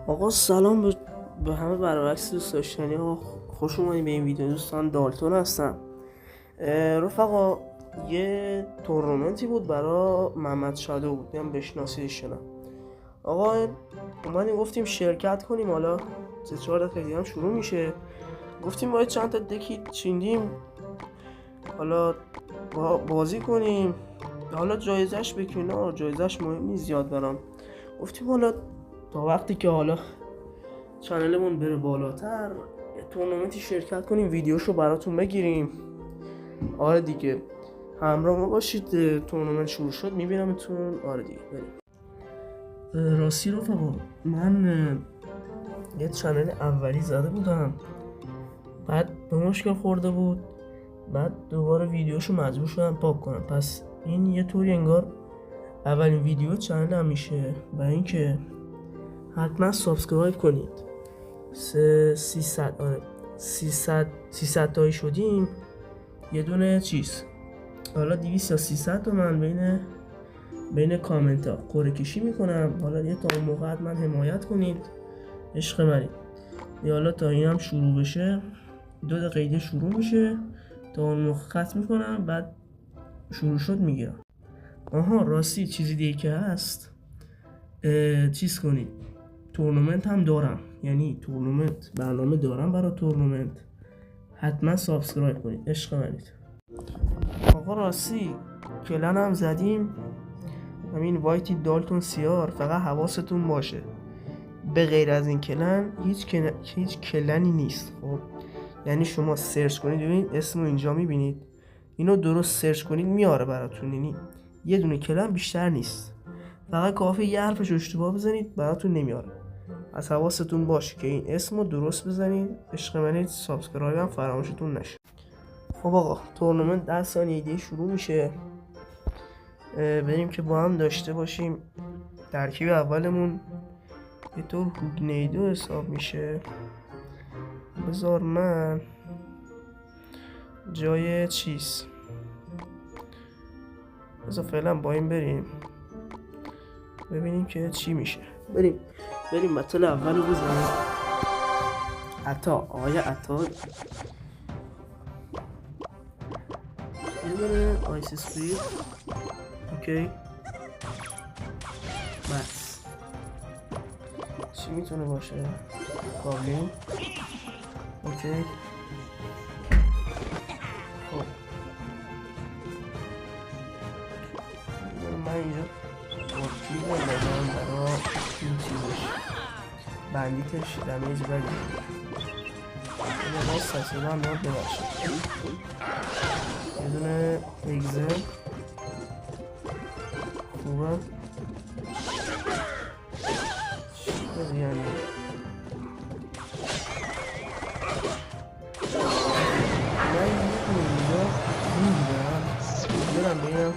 آقا سلام به همه برعکس دوست داشتنی ها. خوش اومدید به این ویدیو. دوستان دالتون هستم. رفقا یه تورنمنتی بود برای محمد شادو بود، هم بشناسیدش نه. آقا اومدیم گفتیم شرکت کنیم، حالا 3-4 دقیقه دیگه هم شروع میشه. گفتیم باید چند تا دکی چیندیم، حالا بازی کنیم. حالا جایزش بکنه، جایزش مهم نیست زیاد برام. گفتیم حالا تا وقتی که حالا چنلمون بره بالاتر یه تورنمنتی شرکت کنیم، ویدیوشو براتون بگیریم. آره دیگه، همراه ما باشید. تورنمنت شروع شد، میبینمتون. آره دیگه بریم. راستی رفقا، من یه چنل اولی زده بودم، بعد به مشکل خورده بود، بعد دوباره ویدیوشو مجبور شدم پاک کنم. پس این یه طوری انگار اولین ویدیو چنلم میشه. برای اینکه حتما سابسکرایب کنید. 300 تایی شدیم، یه دونه چیز، حالا 200 یا 300 تا من بین کامنت ها قرعه کشی میکنم. حالا یه تا اون موقع من حمایت کنید، عشق منید. حالا تا این هم شروع بشه 2 دقیقه دیگه شروع میشه، تا اون موقع خط میکنم، بعد شروع شد میگیرم. آها راستی چیزی دیگه که هست، چیز کنید، تورنمنت هم دارم، یعنی تورنمنت برنامه دارم برای تورنمنت، حتما سابسکرایب کنید، عشق منید. آقا راستی کلن هم زدیم، همین وایتی دالتون سیار. فقط حواستون باشه به غیر از این کلن هیچ کلنی نیست. خب یعنی شما سرچ کنید ببینید اسمو اینجا میبینید، اینو درست سرچ کنید میاره براتون. یعنی یه دونه کلن بیشتر نیست، فقط کافی یه حرفش اشتباه بزنید براتون نمیاره. از حواستون باشه که این اسمو درست بزنید، عشق منید. سابسکرایب هم فراموشتون نشه. خب آقا تورنمنت 10 ثانیه دیگه شروع میشه، بریم که با هم داشته باشیم. ترکیب اولمون یه طور هوگنیدو حساب میشه. بذار من جای چیز، بذار فعلا با این بریم ببینیم که چی میشه. بریم بطل اول رو بزنیم. آقای عطا یه دونه آیس اسپید. اوکی بس چی میتونه باشه؟ کابلین. اوکی خب من اینجا ترکیب بزنم برای این چیزش، بندیتش دمیج بدیم. اینه باز سسیده هم باید ببخشید. یه دونه اگزل خوبه. چی بازی یعنی؟ من یه دونه اینجا میگیرم بگیرم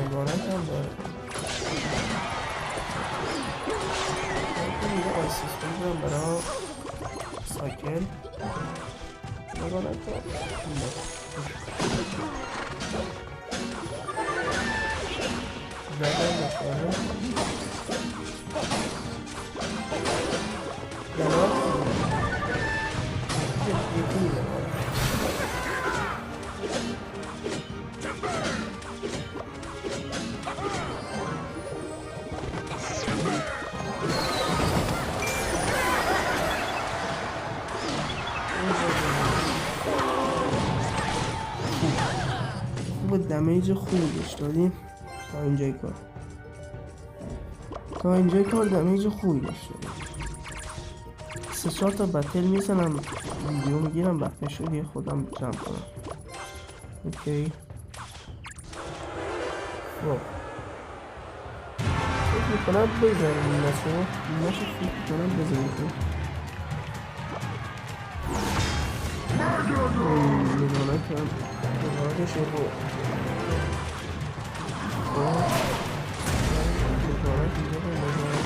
نگارت هم داره. اینجا آیسیس بگیرم برای سایکل. نگارت هم زدن نشانه گناه یکی میزنم. خوب دمیج خوبی بهش دادیم. تا اینجای کار دمیج خوبی بهش دادیم. 3-4 تا بتل میزنم، ویدیو میگیرم، وقتی شد یه خودم جمع کنم. اوکی خب فکر میکنم بزنیم این نشه فکر میکنم بزنیم. نگارتش رو نگارت اینجا رو نگارت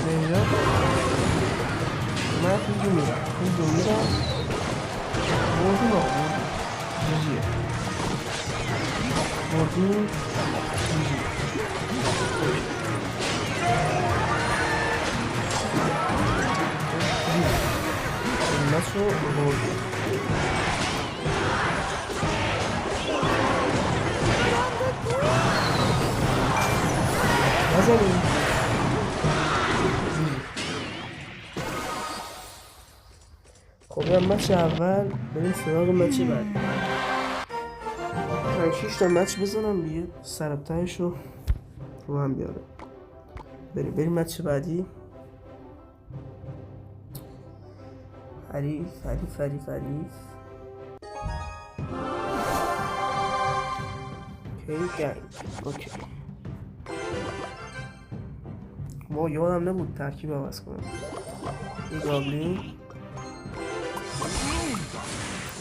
اینجا خوب میرم بردیم آقا جیجیه بردیم جیجی مچ رو بردیم نزنیم خب یا مچ اول بریم سراغ مچ بعد 5-6 تا مچ بزنم دیگه سربتایش رو هم بیاره بریم مچ بعدی حریف اوکی گنگ اوکی با یادم نبود ترکیب عوض کنم یه گابلین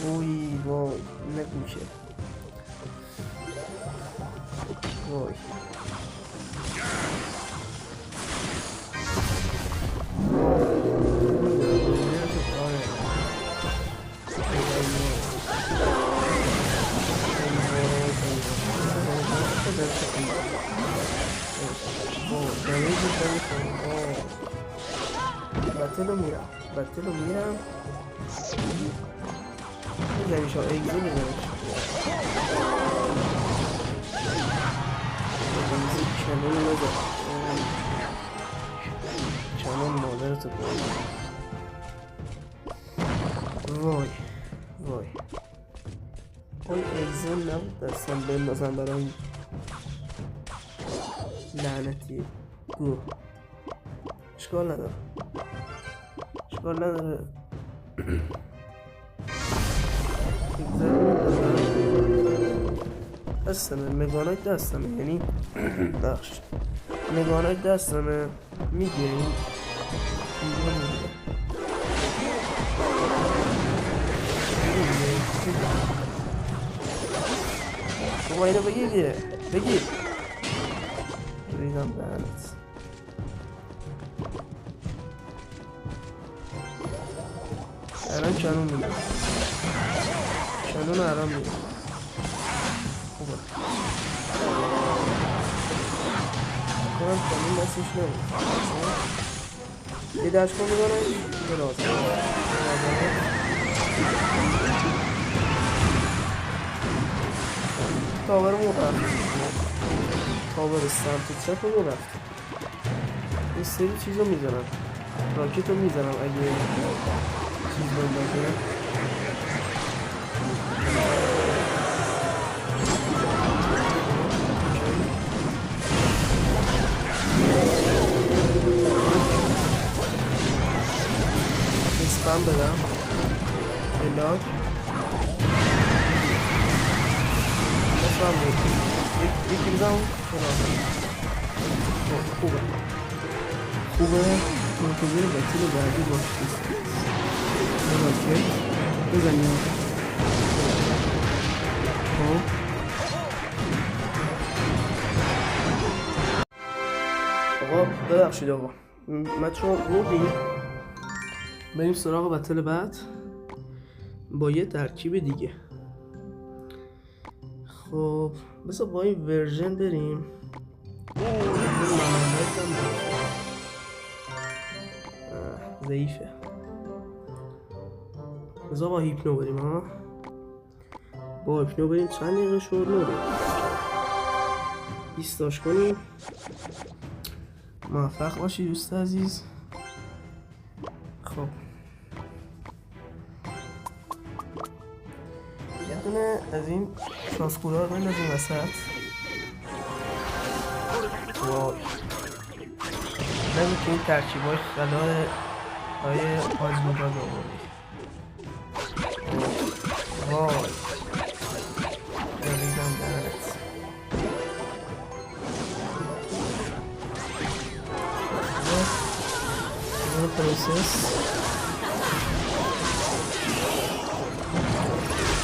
اوی وای نگوشه وای بطلو میرم بزنیش ها ایگزو بزنیش چنون نزد چنون مادرتو کنم وای اون ایگزو نبود دستم بندازم برای لعنتی گو اشکال نداره دستمه مگاناک دستمه یعنی بخش مگاناک دستمه میگه این بابا اینو بگیر دیگه بگیر ریدم دهنت الان چنون میگم چنون الان میگم خوبه کنم چنون دستش نمید یه دشت کن میگانم یه رازم تاورمون رفت تاور سمت چپ رو رفت یه سری چیز رو میزنم راکت رو میزنم اگه چیز بندازه اسپم بدم بلاک اسپم بود یکی بزنم خوبه منتظر بطیل بعدی باش اوکی بزنیم خب آقا ببخشید آقا مچو بردیم بریم سراغ بطل بعد با یه ترکیب دیگه خب بسا با این ورژن بریم ضعیفه بذار با هیپنو بریم ها با هیپنو بریم چند دقیقه شد نوره ایستاش کنیم موفق باشی دوست عزیز خب یه دونه از این شاسکولا رو بندازیم وسط وای نمی که این ترکیبای خلال های آزمودا رو آوردی وای داریدم درت این پروسس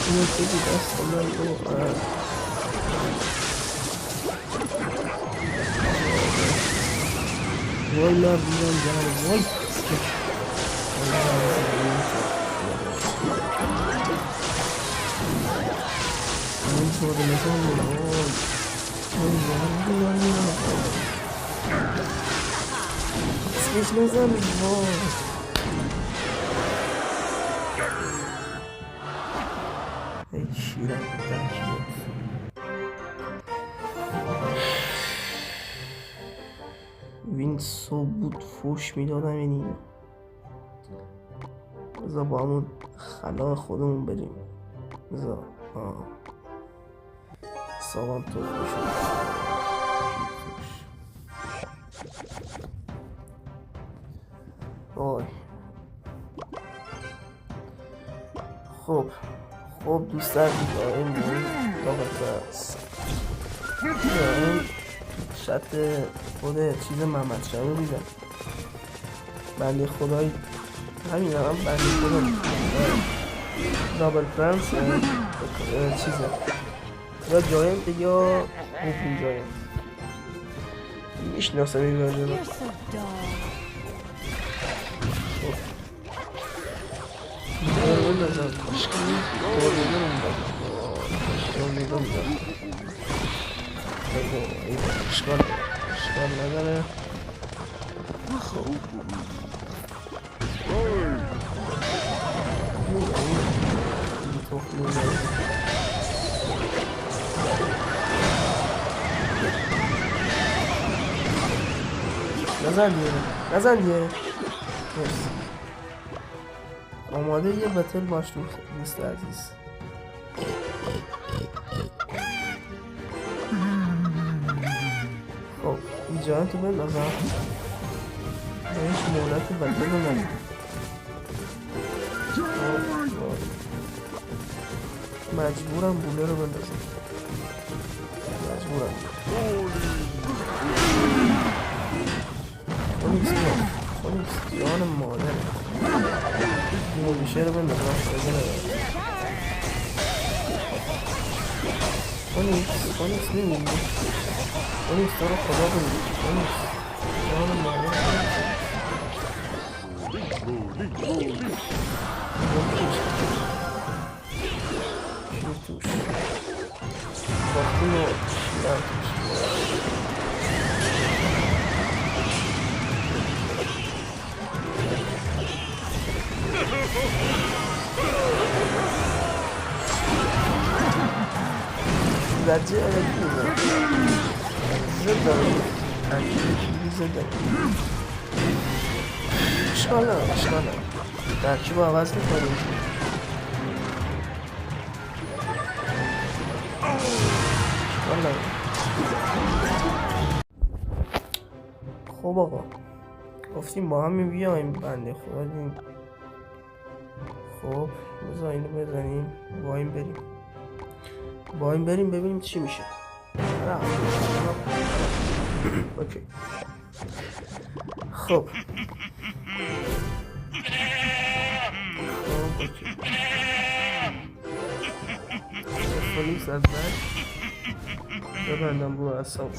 اینو خیلی دست من رو وای من بیرم جهر وای اسمش نزن وای ای شیرم وین صبح بود فوش میدادم یعنی بذار با همون خلا خودمون بریم بذار ساقم تو خوشم وای خب دوست دارم این داغت است این شط خود چیز محمد شمی بیدم بنده خدای همین هم بنده خدا دابل فرانس چیزه یا جاینت یا اوپن جاینت میشناسم این ورژن رو اشکال نداره نزن دیگه آماده یه بتل باش دوست عزیز خب این جایی تو بندازم هیچ مولت بتل رو نمید مجبورم بوله رو بندازم مجبورم خونیکس جان مادر این میشه رو بندازم خونیکس نمیدی خونیکس تو رو خدا بندی خونیکس جان مادر توش باختیم و شیرم توش زجه علکی میزن زد دارم ترکیبی زده اشکال ندارم ترکیب عوض میکنیم خب آقا گفتیم با هم بیایم بنده خدا دیم خب بذار اینو بزنیم با این بریم ببینیم چی میشه اوکی خب اوکی پلیس از بک ببندم رو اصاب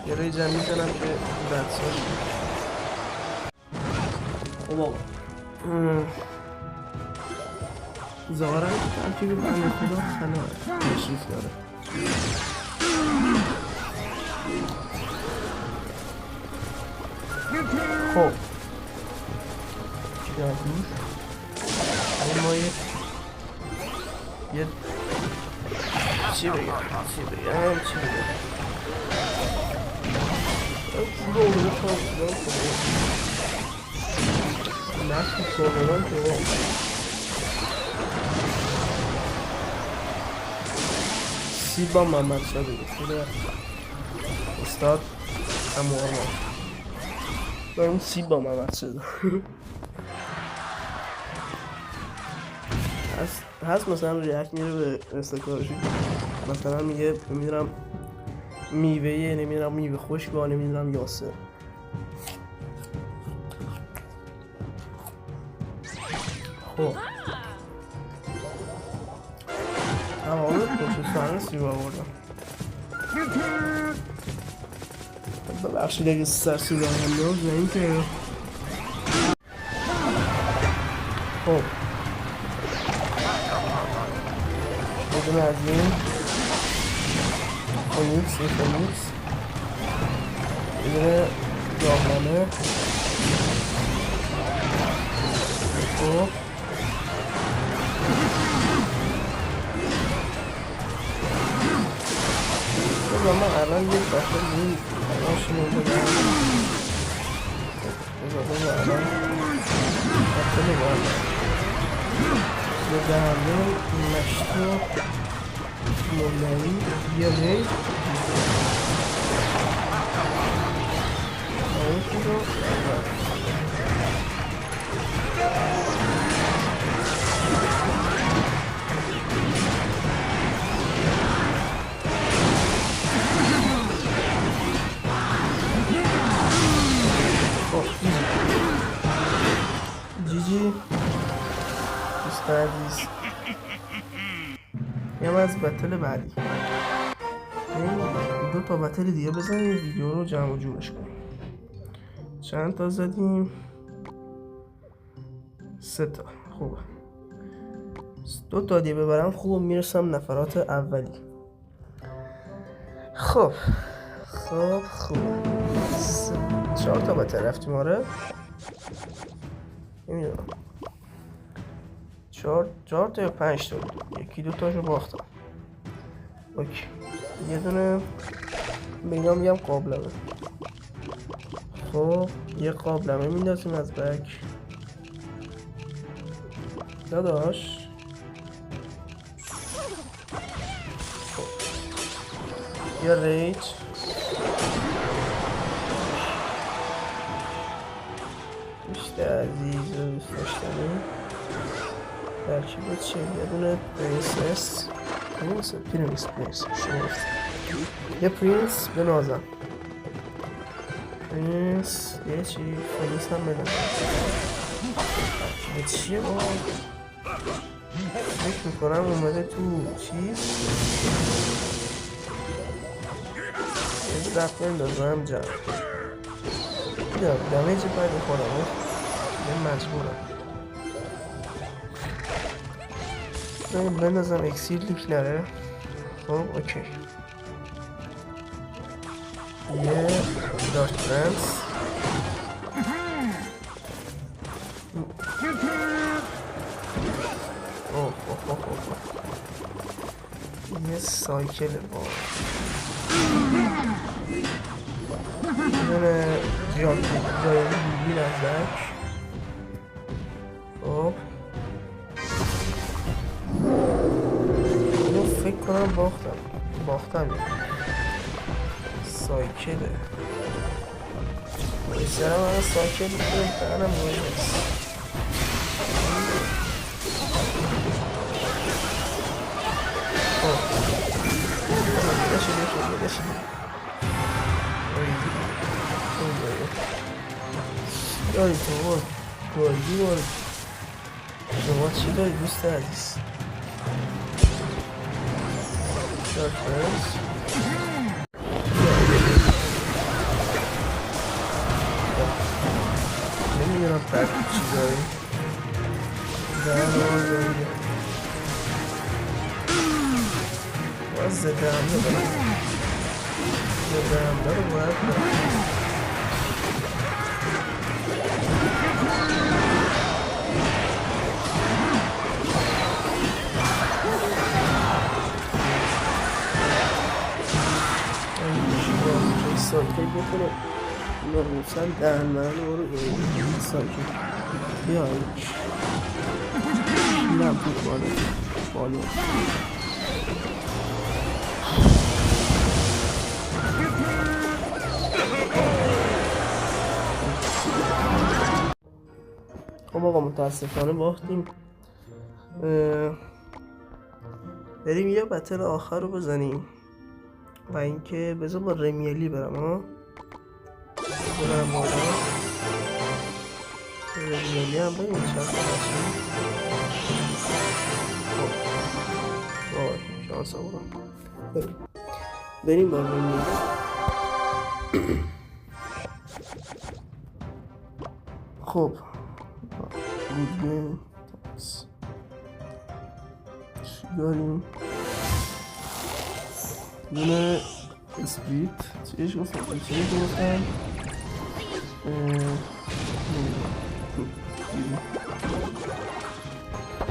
یه روی جمع میزنم که بدساش خب آقا ظاهرا ترکیب بنده خدا خلا تشریف داره خب چی کردیم؟ این ما یه چی بگم نفت سرمونان که سیب با محمد شاه بگه استاد همو آرمان برون سیب با محمد شده هست مثلا ریاکت میره به استکارشی مثلا میگه نمیدونم میوه نمیدونم میوه خشک و نمیدونم یاسر خب تمام پشت سرن سیب آوردم ببخشید اگه سر سیب آوردم و این که خب دونه از این فونیکس، یه دونه جاهنامه. خب من الان یک بخور این الانشونو بدم بذاره الان بطل باید بدهنه مشتو مولایی یه رید آیشی رو جیجی دوست عزیز. یه از بتل بعدی دو تا بتل دیگه بزنیم ویدیو رو جمع و جورش کنیم. چند تا زدیم؟ 3 تا. خوبه 2 تا دیگه ببرم خوب میرسم نفرات اولی. خب 4 تا بتل رفتیم. آره نمیدونم 4 تا یا 5 تا یکی 2 تاشو باختم. اوکی یه دونه به اینا میگم قابلمه. خب یه قابلمه میندازیم از بک داداش. خب یا ریج دوست عزیز و دوست داشتنی ترکیب چه؟ یه دونه پرنس یه پرنس بنازم. پرنس یه چی فلیس هم بدم. ترکیب چیه با فکر میکنم اومده تو چیز یه دفت بندازم جمع دمیج باید بخورم. یه مجبورم بندازم اکسیر لیک نره. خب اوکی یه دارت فرنس یه سایکل با یه جایی بیبی نزدک. خب اینو فکر کنم باختم سایکله بایسترم من سایکل میکنم تنم مهم نیست. خب بشید داری تو بود گلگی بود. شما چی داری دوست عزیز؟ دارت فرنس نمیدونم ترکیب چی داری داری باز زده همه رو باید دارم. سایکل بکنه ناموسن دهن من رو سایکل بیا نم بود بالو خب آقا متاسفانه باختیم. بریم یه بتل آخر رو بزنیم و اینکه بذار با رمیلی برم برم بالا رمیلی هم بریم چند تا باشیم. خب شانس آورم بریم با رمیلی. خب گودگیم چی داریم؟ دونه اسپریت چیش گفتم چیش گفتم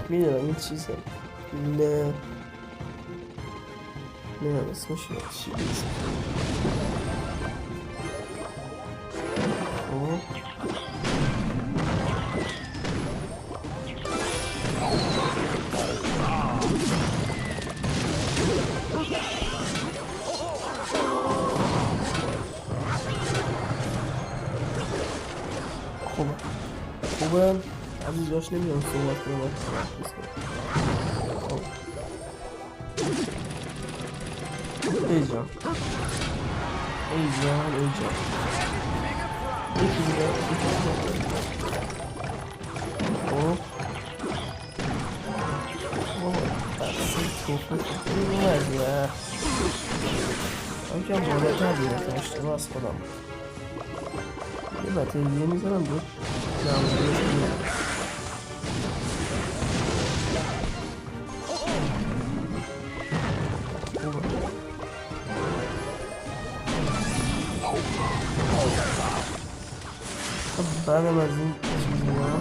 میدونم این چیزه نه اسمش چی نیست خوبه از اینجاش نمیدونم صحبت کنم خب ای جان یکی دیگه خب این وضیه هم که بالاتر بیرتن اشتباه از خودم یه بطریه میزنم بود بعدم از این چیزی ها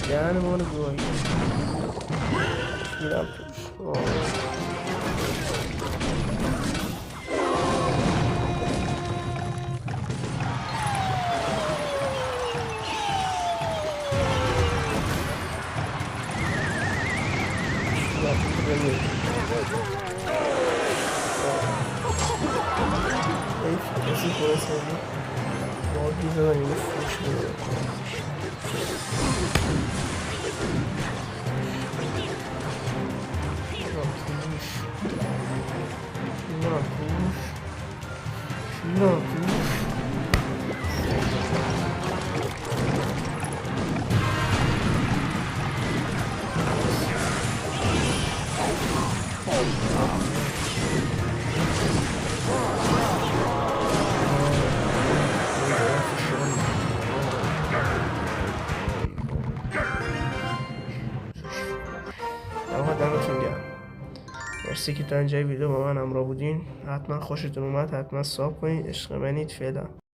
یعنی مال گوهی میرم توش کسی برسنی باقی زدن اینو فروش میده دمتون گرم مرسی که تا اینجای ویدیو با من همراه بودین حتما خوشتون اومد حتما ساب کنین عشق منید فعلا